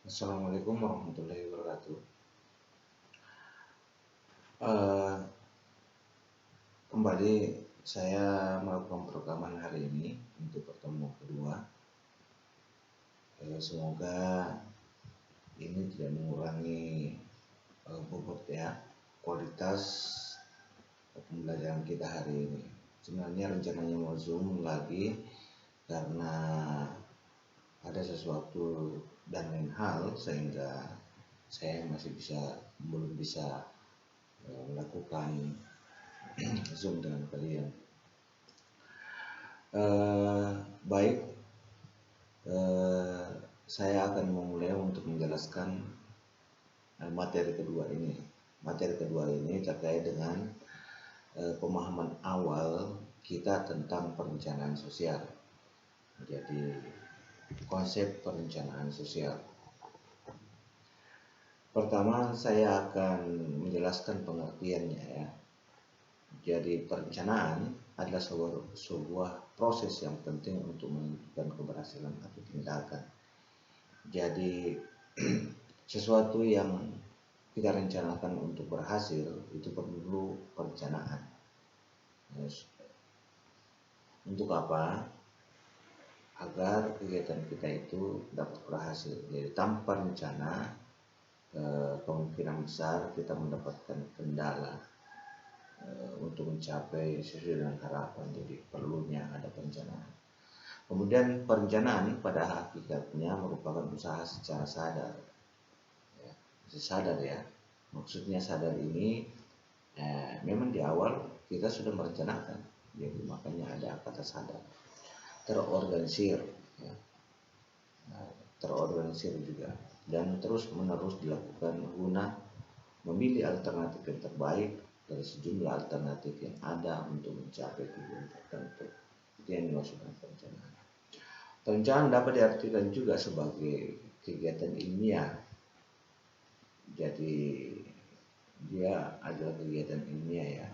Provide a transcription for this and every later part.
Assalamualaikum warahmatullahi wabarakatuh. Eh, Kembali saya melakukan perekaman hari ini untuk pertemuan kedua. Semoga ini tidak mengurangi bobot ya kualitas pembelajaran kita hari ini. Sebenarnya rencananya mau Zoom lagi karena ada sesuatu dan lain hal sehingga saya masih belum bisa melakukan Zoom dengan kalian. Eh, Baik, eh, saya akan memulai untuk menjelaskan materi kedua ini. Materi kedua ini terkait dengan pemahaman awal kita tentang perencanaan sosial. Jadi konsep perencanaan sosial. Pertama, saya akan menjelaskan pengertiannya ya. Jadi perencanaan adalah sebuah proses yang penting untuk menentukan keberhasilan atau tindakan. Jadi sesuatu yang kita rencanakan untuk berhasil itu perlu perencanaan. Untuk apa? Agar kegiatan kita itu dapat berhasil. Jadi tanpa rencana kemungkinan besar kita mendapatkan kendala untuk mencapai sesuai dengan harapan. Jadi perlunya ada perencanaan. Kemudian perencanaan pada hakikatnya merupakan usaha secara sadar. Sadar ya. Maksudnya sadar ini memang di awal kita sudah merencanakan. Jadi makanya ada kata sadar. Terorganisir ya. Terorganisir juga dan terus menerus dilakukan guna memilih alternatif yang terbaik dari sejumlah alternatif yang ada untuk mencapai tujuan tertentu. Itu yang dimaksudkan perencanaan. Perencanaan dapat diartikan juga sebagai kegiatan ilmiah. Jadi dia adalah kegiatan ilmiah ya,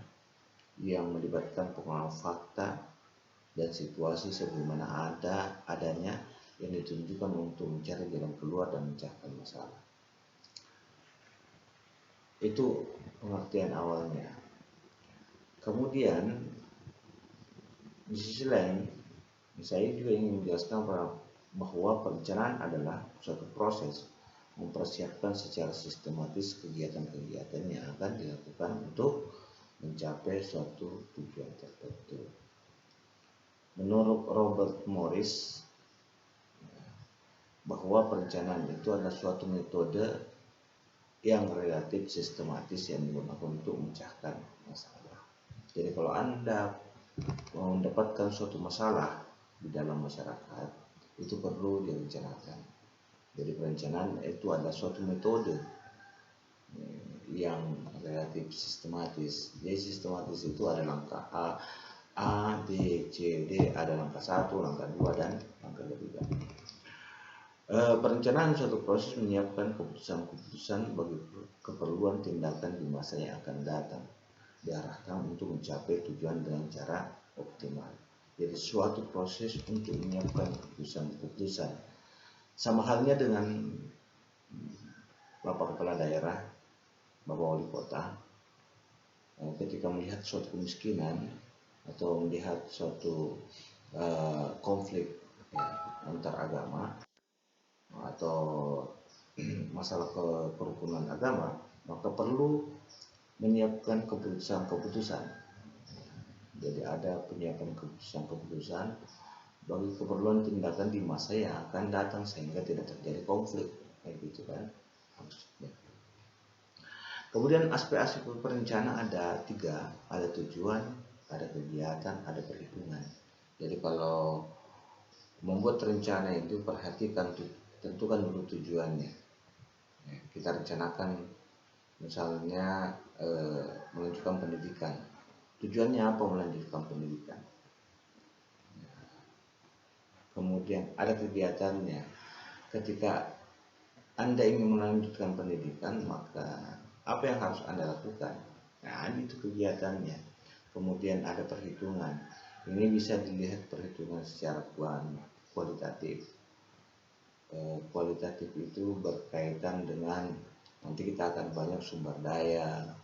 yang melibatkan pengolahan fakta dan situasi sebagaimana adanya yang ditunjukkan untuk mencari jalan keluar dan memecahkan masalah. Itu pengertian awalnya. Kemudian di sisi lain, saya juga ingin menjelaskan bahwa perencanaan adalah suatu proses mempersiapkan secara sistematis kegiatan-kegiatan yang akan dilakukan untuk mencapai suatu tujuan tertentu. Menurut Robert Morris, bahwa perencanaan itu adalah suatu metode yang relatif sistematis yang digunakan untuk memecahkan masalah. Jadi kalau Anda mau mendapatkan suatu masalah di dalam masyarakat, itu perlu direncanakan. Jadi perencanaan itu adalah suatu metode yang relatif sistematis. Jadi sistematis itu ada langkah A, B, C, D, ada langkah 1, langkah 2, dan langkah ketiga. Perencanaan suatu proses menyiapkan keputusan-keputusan bagi keperluan tindakan di masa yang akan datang, diarahkan untuk mencapai tujuan dengan cara optimal. Jadi suatu proses untuk menyiapkan keputusan-keputusan. Sama halnya dengan Bapak Kepala Daerah, Bapak Wali Kota, ketika melihat suatu kemiskinan atau melihat suatu konflik ya, antar agama atau masalah kerukunan agama, maka perlu menyiapkan keputusan-keputusan. Jadi ada penyiapan keputusan-keputusan bagi keperluan tindakan di masa yang akan datang sehingga tidak terjadi konflik, kayak gitu kan maksudnya. Kemudian aspek-aspek perencanaan ada 3, ada tujuan, ada kegiatan, ada perhitungan. Jadi kalau membuat rencana itu perhatikan, tentukan dulu tujuannya. Kita rencanakan misalnya melanjutkan pendidikan. Tujuannya apa melanjutkan pendidikan? Kemudian ada kegiatannya. Ketika Anda ingin melanjutkan pendidikan, maka apa yang harus Anda lakukan? Nah, itu kegiatannya. Kemudian ada perhitungan. Ini bisa dilihat perhitungan secara kualitatif. kualitatif itu berkaitan dengan nanti kita akan banyak sumber daya,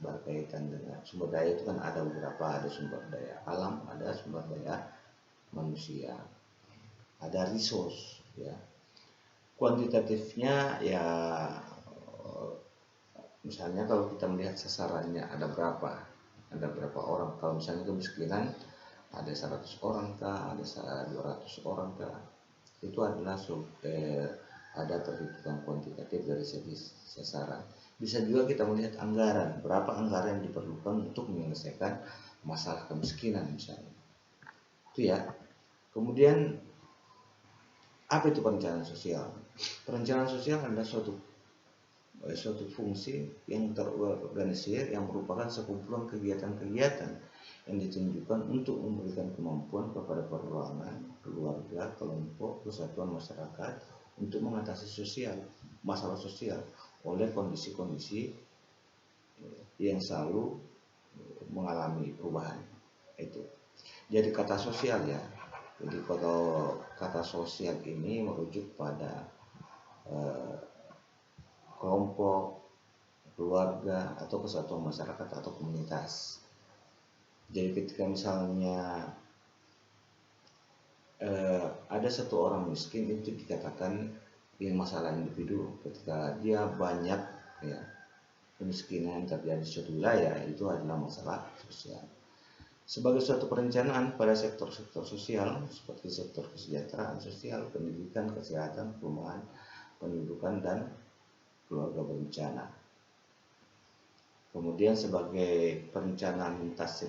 berkaitan dengan sumber daya itu kan ada beberapa, ada sumber daya alam, ada sumber daya manusia, ada resource ya. Kuantitatifnya ya misalnya kalau kita melihat sasarannya ada berapa orang, kalau misalnya kemiskinan ada 100 orang kah, ada 200 orang kah, itu adalah ada perhitungan kuantitatif dari segi sasaran. Bisa juga kita melihat anggaran, berapa anggaran yang diperlukan untuk menyelesaikan masalah kemiskinan misalnya. Itu ya. Kemudian apa itu perencanaan sosial? Perencanaan sosial adalah suatu fungsi yang terorganisir yang merupakan sekumpulan kegiatan-kegiatan yang ditunjukkan untuk memberikan kemampuan kepada perorangan, keluarga, kelompok, kesatuan masyarakat untuk mengatasi masalah sosial oleh kondisi-kondisi yang selalu mengalami perubahan. Itu. Jadi kata sosial ya. Jadi kalau kata sosial ini merujuk pada kelompok, keluarga, atau kesatuan masyarakat atau komunitas. Jadi ketika misalnya ada satu orang miskin, itu dikatakan yang masalah individu. Ketika dia banyak ya kemiskinan terjadi di suatu wilayah, itu adalah masalah sosial. Sebagai suatu perencanaan pada sektor-sektor sosial seperti sektor kesejahteraan sosial, pendidikan, kesehatan, perumahan, pendidikan, dan keluarga berencana. Kemudian sebagai perencanaan lintas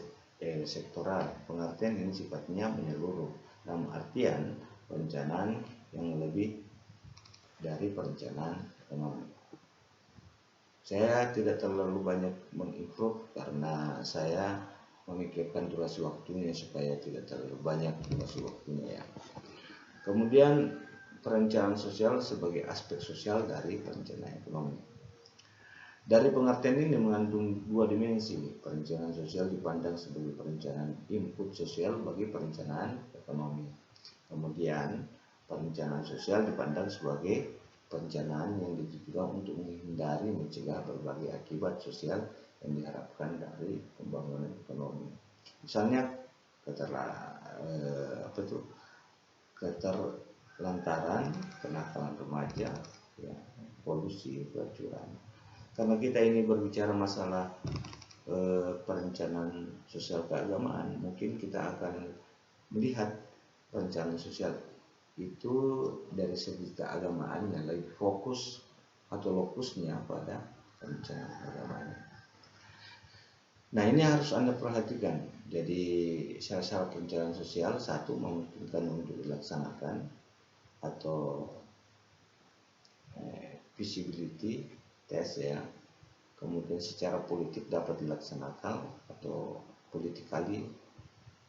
sektoral, pengertian ini sifatnya menyeluruh dalam artian perencanaan yang lebih dari perencanaan ekonomi. Saya tidak terlalu banyak mengimprove karena saya memikirkan durasi waktunya supaya tidak terlalu banyak durasi waktunya ya. Kemudian perencanaan sosial sebagai aspek sosial dari perencanaan ekonomi. Dari pengertian ini mengandung dua dimensi. Perencanaan sosial dipandang sebagai perencanaan input sosial bagi perencanaan ekonomi. Kemudian perencanaan sosial dipandang sebagai perencanaan yang ditujukan untuk menghindari mencegah berbagai akibat sosial yang diharapkan dari pembangunan ekonomi. Misalnya keterlantaran, kenakalan remaja, ya, polusi, pelacuran. Karena kita ini berbicara masalah perencanaan sosial keagamaan, mungkin kita akan melihat perencanaan sosial itu dari segi keagamaan yang lebih fokus atau lokusnya pada perencanaan keagamaan. Nah, ini harus Anda perhatikan. Jadi syarat-syarat perencanaan sosial, satu, memungkinkan untuk dilaksanakan atau feasibility test ya. Kemudian secara politik dapat dilaksanakan atau politically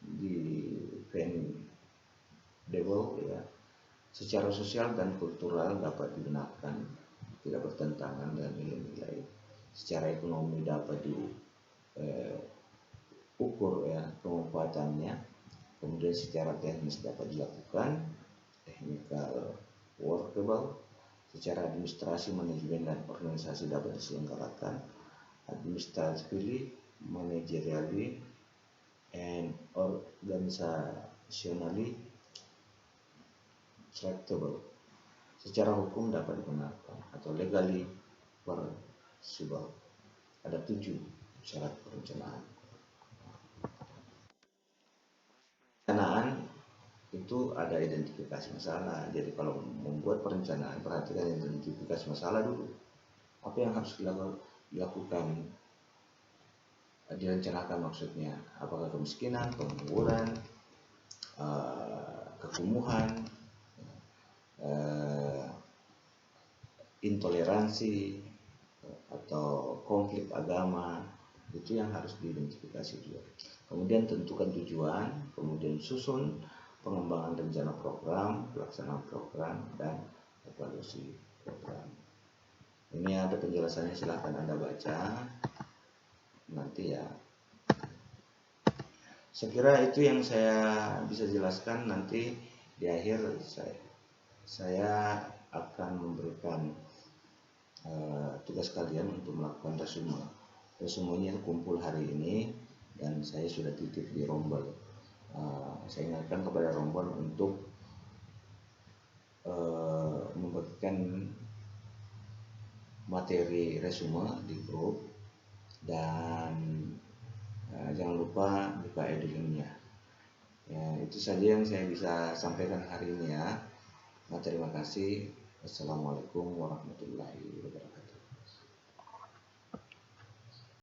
defendable ya. Secara sosial dan kultural dapat dibenarkan, tidak bertentangan dengan nilai-nilai. Secara ekonomi dapat diukur ya kemanfaatannya. Kemudian secara teknis dapat dilakukan, technical workable. Secara administrasi, manajemen, dan organisasi dapat diselenggarakan, administratively, managerially, and organizationally tractable. Secara hukum dapat dibenarkan atau legally permissible. Ada 7 syarat perencanaan. Perencanaan itu ada identifikasi masalah. Jadi kalau membuat perencanaan, perhatikan identifikasi masalah dulu. Apa yang harus dilakukan, direncanakan maksudnya. Apakah kemiskinan, pengangguran, kekumuhan, intoleransi, atau konflik agama, itu yang harus diidentifikasi juga. Kemudian tentukan tujuan, kemudian susun pengembangan rencana program, pelaksanaan program, dan evaluasi program. Ini ada penjelasannya, silahkan Anda baca nanti ya. Saya kira itu yang saya bisa jelaskan. Nanti di akhir saya akan memberikan tugas kalian untuk melakukan resume. Resumenya kumpul hari ini dan saya sudah titip di Rombel. Saya ingatkan kepada Rombel untuk membagikan materi resume di grup, dan jangan lupa buka edukasinya. Ya, itu saja yang saya bisa sampaikan hari ini ya. Terima kasih. Wassalamualaikum warahmatullahi wabarakatuh.